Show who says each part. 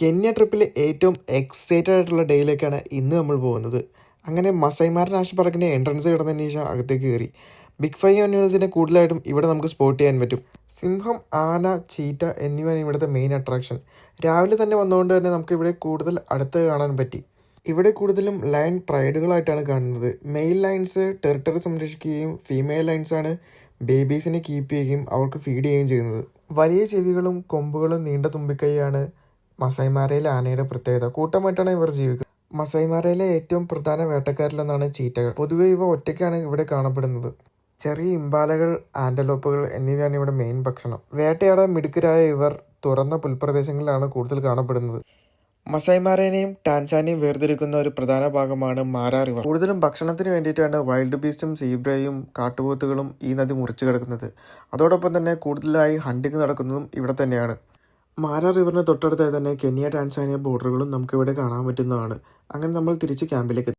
Speaker 1: Kenya ട്രിപ്പിലെ ഏറ്റവും excited ആയിട്ടുള്ള ഡേയിലേക്കാണ് ഇന്ന് നമ്മൾ പോകുന്നത്. അങ്ങനെ മസൈമാര നാഷണൽ പാർക്കിൻ്റെ എൻട്രൻസ് കിടന്നതിന് ശേഷം അകത്തേക്ക് കയറി. ബിഗ് 5 അനിമൽസിനെ കൂടുതലായിട്ടും ഇവിടെ നമുക്ക് സ്പോട്ട് ചെയ്യാൻ പറ്റും. സിംഹം, ആന, ചീറ്റ എന്നിവയാണ് ഇവിടുത്തെ മെയിൻ അട്രാക്ഷൻ. രാവിലെ തന്നെ വന്നുകൊണ്ട് തന്നെ നമുക്ക് ഇവിടെ കൂടുതൽ അടുത്ത് കാണാൻ പറ്റി. ഇവിടെ കൂടുതലും ലയൺ പ്രൈഡുകളായിട്ടാണ് കാണുന്നത്. മെയിൽ ലയൺസ് ടെറിട്ടറി സംരക്ഷിക്കുകയും ഫീമെയിൽ ലയൺസാണ് ബേബീസിനെ കീപ്പ് ചെയ്യുകയും അവർക്ക് ഫീഡ് ചെയ്യുകയും ചെയ്യുന്നത്. വലിയ ചെവികളും കൊമ്പുകളും നീണ്ട തുമ്പിക്കൈയാണ് മസൈമാരയിലെ ആനയുടെ പ്രത്യേകത. കൂട്ടമായിട്ടാണ് ഇവർ ജീവിക്കുന്നത്. മസൈമാരയിലെ ഏറ്റവും പ്രധാന വേട്ടക്കാരിലൊന്നാണ് ചീറ്റകൾ. പൊതുവെ ഇവ ഒറ്റയ്ക്കാണ് ഇവിടെ കാണപ്പെടുന്നത്. ചെറിയ ഇമ്പാലകൾ, ആന്റലോപ്പുകൾ എന്നിവയാണ് ഇവിടെ മെയിൻ ഭക്ഷണം. വേട്ടയാടാൻ മിടുക്കരായ ഇവർ തുറന്ന പുൽപ്രദേശങ്ങളിലാണ് കൂടുതൽ കാണപ്പെടുന്നത്. മസൈമാരേനെയും ടാൻസാനിയും വേർതിരിക്കുന്ന ഒരു പ്രധാന ഭാഗമാണ് മാരാ റിവർ. കൂടുതലും ഭക്ഷണത്തിന് വേണ്ടിയിട്ടാണ് വൈൽഡ് ബീസ്റ്റും സീബ്രയും കാട്ടുപോത്തുകളും ഈ നദി മുറിച്ചു കിടക്കുന്നത്. അതോടൊപ്പം തന്നെ കൂടുതലായി ഹണ്ടിങ് നടക്കുന്നതും ഇവിടെ തന്നെയാണ്. മാരാ റിവറിന് തൊട്ടടുത്തായി തന്നെ കെന്യ ടാൻസാനിയ ബോർഡറുകളും നമുക്കിവിടെ കാണാൻ പറ്റുന്നതാണ്. അങ്ങനെ നമ്മൾ തിരിച്ച് ക്യാമ്പിലേക്ക്